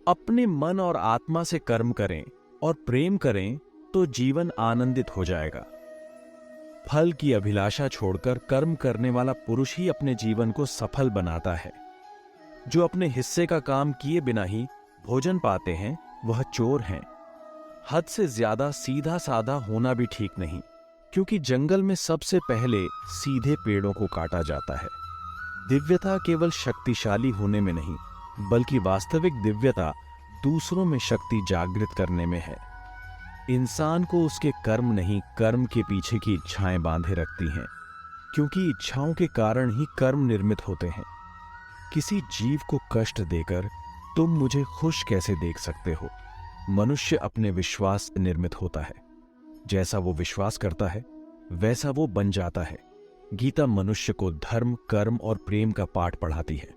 अपने मन और आत्मा से कर्म करें और प्रेम करें तो जीवन आनंदित हो जाएगा। फल की अभिलाषा छोड़कर कर्म करने वाला पुरुष ही अपने जीवन को सफल बनाता है। जो अपने हिस्से का काम किए बिना ही भोजन पाते हैं वह चोर हैं। हद से ज्यादा सीधा साधा होना भी ठीक नहीं, क्योंकि जंगल में सबसे पहले सीधे पेड़ों को काटा जाता है। दिव्यता केवल शक्तिशाली होने में नहीं, बल्कि वास्तविक दिव्यता दूसरों में शक्ति जागृत करने में है। इंसान को उसके कर्म नहीं, कर्म के पीछे की इच्छाएं बांधे रखती हैं, क्योंकि इच्छाओं के कारण ही कर्म निर्मित होते हैं। किसी जीव को कष्ट देकर तुम मुझे खुश कैसे देख सकते हो? मनुष्य अपने विश्वास से निर्मित होता है। जैसा वो विश्वास करता है वैसा वो बन जाता है। गीता मनुष्य को धर्म, कर्म और प्रेम का पाठ पढ़ाती है।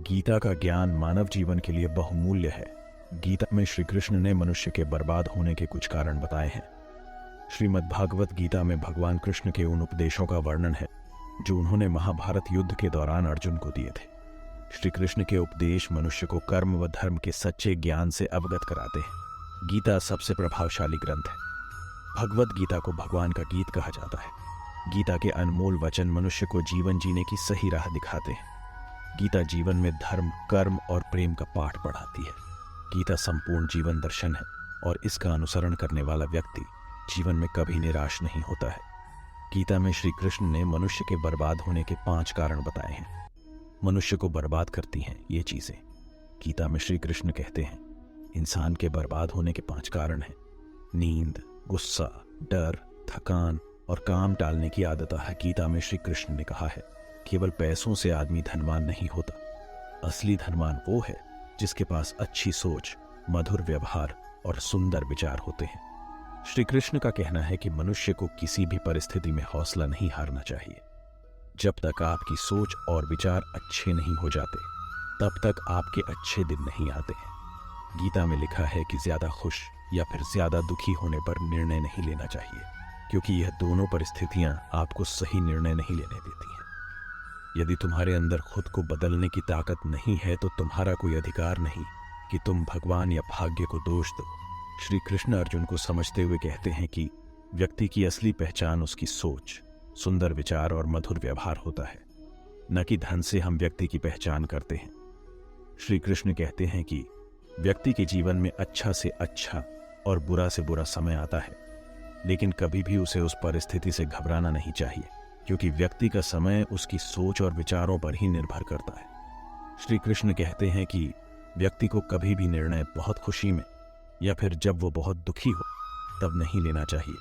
गीता का ज्ञान मानव जीवन के लिए बहुमूल्य है। गीता में श्री कृष्ण ने मनुष्य के बर्बाद होने के कुछ कारण बताए हैं। श्रीमद् भागवत गीता में भगवान कृष्ण के उन उपदेशों का वर्णन है जो उन्होंने महाभारत युद्ध के दौरान अर्जुन को दिए थे। श्री कृष्ण के उपदेश मनुष्य को कर्म व धर्म के सच्चे ज्ञान से अवगत कराते हैं। गीता सबसे प्रभावशाली ग्रंथ है। भगवत गीता को भगवान का गीत कहा जाता है। गीता के अनमोल वचन मनुष्य को जीवन जीने की सही राह दिखाते हैं। गीता जीवन में धर्म, कर्म और प्रेम का पाठ पढ़ाती है। गीता संपूर्ण जीवन दर्शन है और इसका अनुसरण करने वाला व्यक्ति जीवन में कभी निराश नहीं होता है। गीता में श्री कृष्ण ने मनुष्य के बर्बाद होने के 5 कारण बताए हैं। मनुष्य को बर्बाद करती हैं ये चीजें। गीता में श्री कृष्ण कहते हैं इंसान के बर्बाद होने के 5 कारण हैं: नींद, गुस्सा, डर, थकान और काम टालने की आदत है। गीता में श्री कृष्ण ने कहा है केवल पैसों से आदमी धनवान नहीं होता। असली धनवान वो है जिसके पास अच्छी सोच, मधुर व्यवहार और सुंदर विचार होते हैं। श्री कृष्ण का कहना है कि मनुष्य को किसी भी परिस्थिति में हौसला नहीं हारना चाहिए। जब तक आपकी सोच और विचार अच्छे नहीं हो जाते तब तक आपके अच्छे दिन नहीं आते हैं। गीता में लिखा है कि ज्यादा खुश या फिर ज्यादा दुखी होने पर निर्णय नहीं लेना चाहिए, क्योंकि यह दोनों परिस्थितियां आपको सही निर्णय नहीं लेने देती हैं। यदि तुम्हारे अंदर खुद को बदलने की ताकत नहीं है तो तुम्हारा कोई अधिकार नहीं कि तुम भगवान या भाग्य को दोष दो। श्री कृष्ण अर्जुन को समझते हुए कहते हैं कि व्यक्ति की असली पहचान उसकी सोच, सुंदर विचार और मधुर व्यवहार होता है, न कि धन से हम व्यक्ति की पहचान करते हैं। श्री कृष्ण कहते हैं कि व्यक्ति के जीवन में अच्छा से अच्छा और बुरा से बुरा समय आता है, लेकिन कभी भी उसे उस परिस्थिति से घबराना नहीं चाहिए, क्योंकि व्यक्ति का समय उसकी सोच और विचारों पर ही निर्भर करता है। श्री कृष्ण कहते हैं कि व्यक्ति को कभी भी निर्णय बहुत खुशी में या फिर जब वो बहुत दुखी हो तब नहीं लेना चाहिए,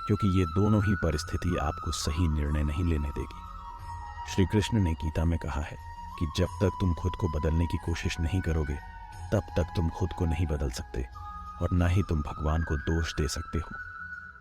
क्योंकि ये दोनों ही परिस्थिति आपको सही निर्णय नहीं लेने देगी। श्री कृष्ण ने गीता में कहा है कि जब तक तुम खुद को बदलने की कोशिश नहीं करोगे तब तक तुम खुद को नहीं बदल सकते और ना ही तुम भगवान को दोष दे सकते हो।